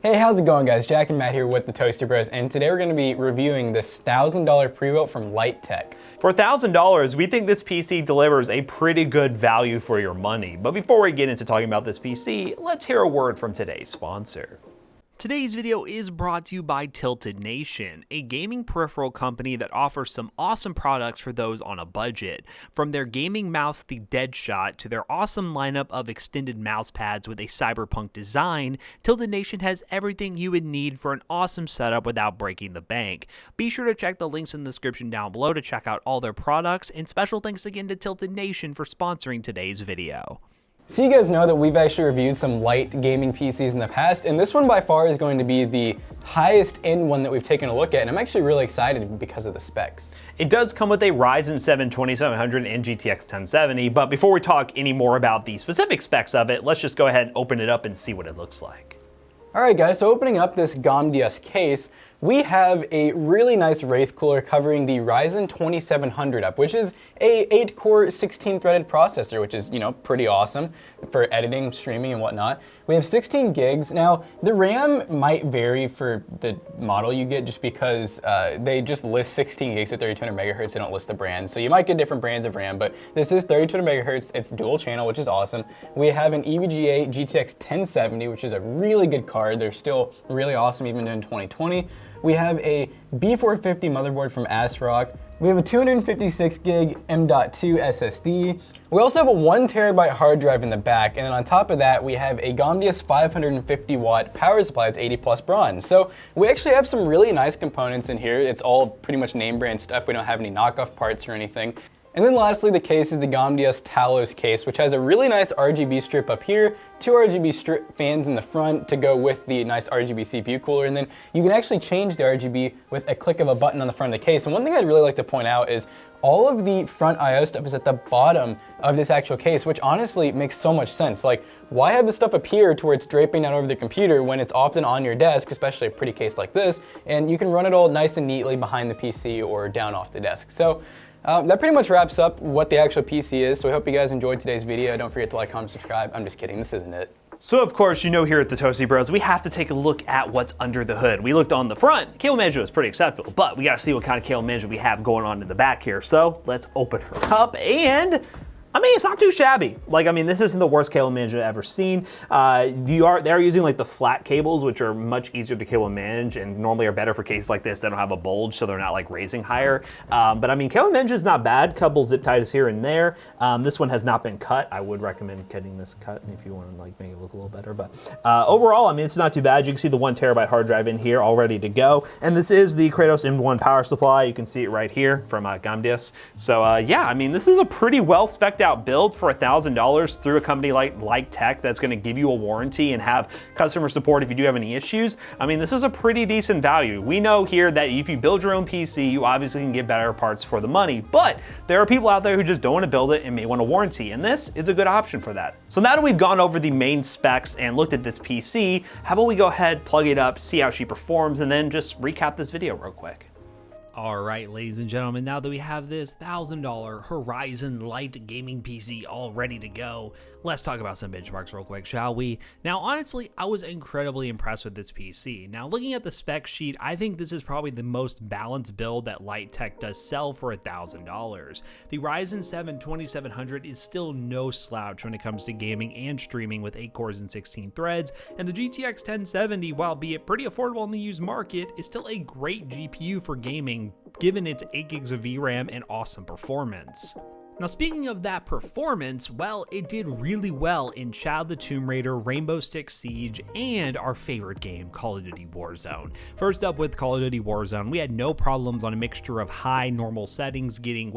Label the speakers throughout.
Speaker 1: Hey, how's it going, guys? Jack and Matt here with the Toasty Bros, and today we're going to be reviewing this $1,000 pre-built from Lyte Tech.
Speaker 2: For $1,000, we think this PC delivers a pretty good value for your money. But before we get into talking about this PC, let's hear a word from today's sponsor. Today's video is brought to you by Tilted Nation, a gaming peripheral company that offers some awesome products for those on a budget. From their gaming mouse, the Deadshot, to their awesome lineup of extended mouse pads with a cyberpunk design, Tilted Nation has everything you would need for an awesome setup without breaking the bank. Be sure to check the links in the description down below to check out all their products, and special thanks again to Tilted Nation for sponsoring today's video.
Speaker 1: So you guys know that we've actually reviewed some Lyte gaming PCs in the past, and this one by far is going to be the highest end one that we've taken a look at, and I'm actually really excited because of the specs.
Speaker 2: It does come with a Ryzen 7 2700 and GTX 1070, but before we talk any more about the specific specs of it, let's just go ahead and open it up and see what it looks like.
Speaker 1: Alright guys, so opening up this GOMDS case, we have a really nice Wraith cooler covering the Ryzen 2700 up, which is a 8-core 16-threaded processor, which is, pretty awesome for editing, streaming, and whatnot. We have 16 gigs. Now, the RAM might vary for the model you get just because they just list 16 gigs at 3200 megahertz. They don't list the brands. So you might get different brands of RAM, but this is 3200 megahertz. It's dual channel, which is awesome. We have an EVGA GTX 1070, which is a really good card. They're still really awesome even in 2020. We have a B450 motherboard from ASRock. We have a 256 gig M.2 SSD. We also have a 1 terabyte hard drive in the back, and then on top of that, we have a GOMDS 550 watt power supply. It's 80 plus bronze. So we actually have some really nice components in here. It's all pretty much name brand stuff. We don't have any knockoff parts or anything. And then lastly, the case is the GOMDS Talos case, which has a really nice RGB strip up here, 2 RGB strip fans in the front to go with the nice RGB CPU cooler, and then you can actually change the RGB with a click of a button on the front of the case. And one thing I'd really like to point out is all of the front I/O stuff is at the bottom of this actual case, which honestly makes so much sense. Like, why have this stuff up here to where it's draping down over the computer when it's often on your desk, especially a pretty case like this, and you can run it all nice and neatly behind the PC or down off the desk. So that pretty much wraps up what the actual PC is, so I hope you guys enjoyed today's video. Don't forget to like, comment, subscribe. I'm just kidding, this isn't it.
Speaker 2: So of course, here at the Toasty Bros, we have to take a look at what's under the hood. We looked on the front, cable management was pretty acceptable, but we gotta see what kind of cable management we have going on in the back here. So let's open her up, and it's not too shabby. This isn't the worst cable management I've ever seen. They're using like the flat cables, which are much easier to cable manage and normally are better for cases like this. They don't have a bulge, so they're not like raising higher. But cable management is not bad. Couple zip ties here and there. This one has not been cut. I would recommend getting this cut if you want to make it look a little better. But overall, it's not too bad. You can see the 1 terabyte hard drive in here all ready to go. And this is the Kratos M1 power supply. You can see it right here from GOMDS. So yeah, this is a pretty well spec'd out build for $1,000 through a company like Lyte Tech that's going to give you a warranty and have customer support if you do have any issues. This is a pretty decent value. We know here that if you build your own PC, you obviously can get better parts for the money, but there are people out there who just don't want to build it and may want a warranty, and this is a good option for that. So now that we've gone over the main specs and looked at this PC, how about we go ahead, plug it up, see how she performs, and then just recap this video real quick.
Speaker 3: Alright, ladies and gentlemen, now that we have this $1,000 Horizon Lyte gaming PC all ready to go, let's talk about some benchmarks real quick, shall we? Now, honestly, I was incredibly impressed with this PC. Now, looking at the spec sheet, I think this is probably the most balanced build that Lyte Tech does sell for $1,000. The Ryzen 7 2700 is still no slouch when it comes to gaming and streaming with 8 cores and 16 threads, and the GTX 1070, while be it pretty affordable in the used market, is still a great GPU for gaming, given its 8 gigs of VRAM and awesome performance. Now, speaking of that performance, well, it did really well in Shadow the Tomb Raider, Rainbow Six Siege, and our favorite game, Call of Duty Warzone. First up with Call of Duty Warzone, we had no problems on a mixture of high normal settings, getting,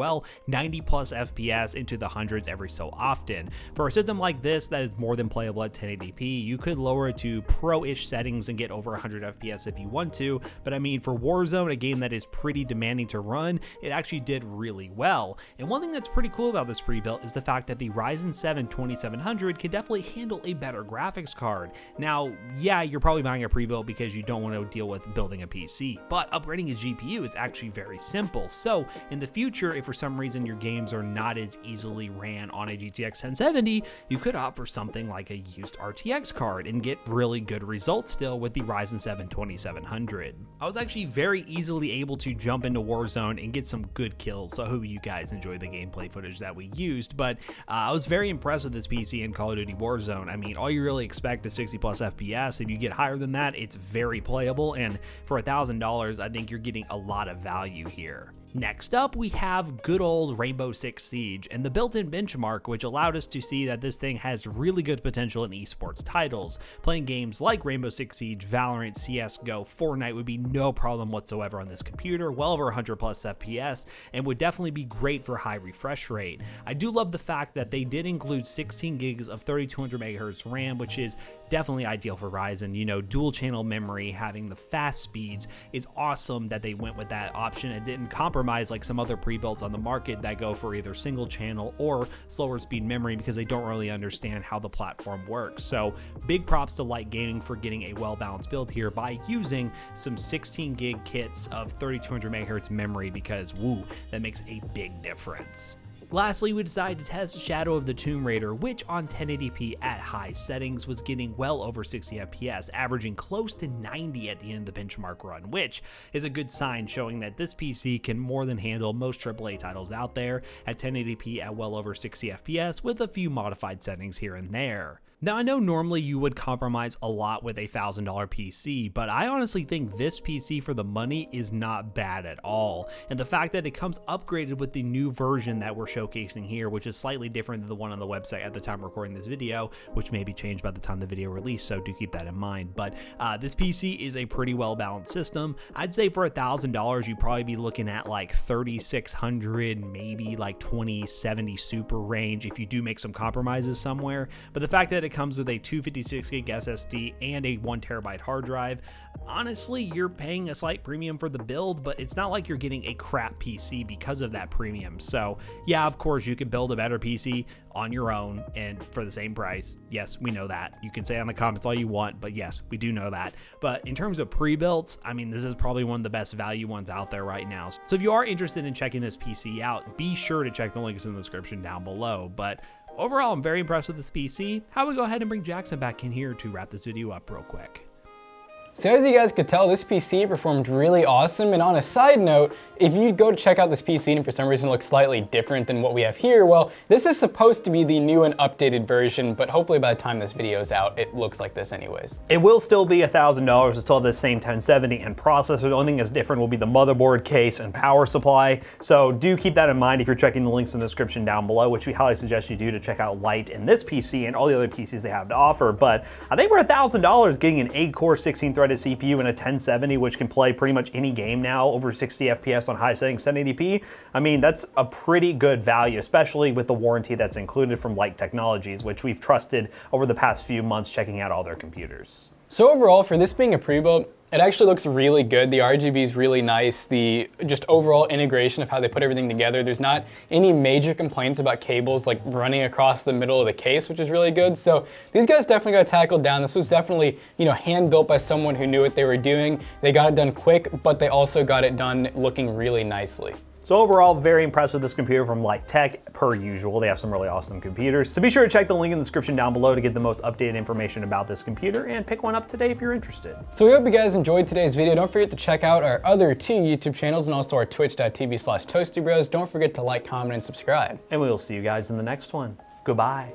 Speaker 3: 90 plus FPS into the hundreds every so often. For a system like this that is more than playable at 1080p, you could lower it to pro-ish settings and get over 100 FPS if you want to, but for Warzone, a game that is pretty demanding to run, it actually did really well. And one thing that's pretty cool about this pre-built is the fact that the Ryzen 7 2700 can definitely handle a better graphics card. Now, yeah, you're probably buying a pre-built because you don't want to deal with building a PC, but upgrading a GPU is actually very simple. So in the future, if for some reason your games are not as easily ran on a GTX 1070, you could opt for something like a used RTX card and get really good results still with the Ryzen 7 2700. I was actually very easily able to jump into Warzone and get some good kills, so I hope you guys enjoy the gameplay footage that we used, but I was very impressed with this PC in Call of Duty Warzone. I mean, all you really expect is 60 plus FPS. If you get higher than that, it's very playable, and for $1,000, I think you're getting a lot of value here. Next up, we have good old Rainbow Six Siege and the built-in benchmark, which allowed us to see that this thing has really good potential in esports titles. Playing games like Rainbow Six Siege, Valorant, CSGO, Fortnite would be no problem whatsoever on this computer, well over 100 plus FPS, and would definitely be great for high refresh rate. I do love the fact that they did include 16 gigs of 3200 MHz RAM, which is definitely ideal for Ryzen. You know, dual channel memory, having the fast speeds is awesome that they went with that option and didn't compromise like some other pre-builds on the market that go for either single channel or slower speed memory because they don't really understand how the platform works. So big props to Lyte Gaming for getting a well-balanced build here by using some 16 gig kits of 3200 MHz memory because woo, that makes a big difference. Lastly, we decided to test Shadow of the Tomb Raider, which on 1080p at high settings was getting well over 60 FPS, averaging close to 90 at the end of the benchmark run, which is a good sign showing that this PC can more than handle most AAA titles out there at 1080p at well over 60 FPS with a few modified settings here and there. Now, I know normally you would compromise a lot with a $1,000 PC, but I honestly think this PC for the money is not bad at all. And the fact that it comes upgraded with the new version that we're showcasing here, which is slightly different than the one on the website at the time recording this video, which may be changed by the time the video release, so do keep that in mind. But this PC is a pretty well-balanced system. I'd say for $1,000, you'd probably be looking at like 3600, maybe like 2070 Super range if you do make some compromises somewhere. But the fact that it comes with a 256 gig SSD and a 1TB hard drive, honestly, you're paying a slight premium for the build, but it's not like you're getting a crap PC because of that premium. So yeah, of course you could build a better PC on your own and for the same price. Yes, we know that. You can say in the comments all you want, but yes, we do know that. But in terms of pre-builts, I mean, this is probably one of the best value ones out there right now. So if you are interested in checking this PC out, be sure to check the links in the description down below. But overall, I'm very impressed with this PC. How about we go ahead and bring Jackson back in here to wrap this video up real quick.
Speaker 1: So as you guys could tell, this PC performed really awesome, and on a side note, if you go to check out this PC and for some reason it looks slightly different than what we have here, well, this is supposed to be the new and updated version, but hopefully by the time this video is out, it looks like this anyways.
Speaker 2: It will still be $1,000, it's still the same 1070 and processor. The only thing that's different will be the motherboard, case, and power supply. So do keep that in mind if you're checking the links in the description down below, which we highly suggest you do to check out Lyte and this PC and all the other PCs they have to offer. But I think for $1,000, getting an 8-core 16-threaded CPU and a 1070, which can play pretty much any game now over 60 FPS on high settings 1080p, I mean, that's a pretty good value, especially with the warranty that's included from Lyte Technologies, which we've trusted over the past few months checking out all their computers.
Speaker 1: So overall, for this being a pre-built, it actually looks really good. The RGB is really nice. The just overall integration of how they put everything together. There's not any major complaints about cables like running across the middle of the case, which is really good. So these guys definitely got tackled down. This was definitely, you know, hand built by someone who knew what they were doing. They got it done quick, but they also got it done looking really nicely.
Speaker 2: So overall, very impressed with this computer from Lyte Tech, per usual. They have some really awesome computers. So be sure to check the link in the description down below to get the most updated information about this computer and pick one up today if you're interested.
Speaker 1: So we hope you guys enjoyed today's video. Don't forget to check out our other 2 YouTube channels and also our twitch.tv/toastybros. Don't forget to like, comment, and subscribe.
Speaker 2: And we will see you guys in the next one. Goodbye.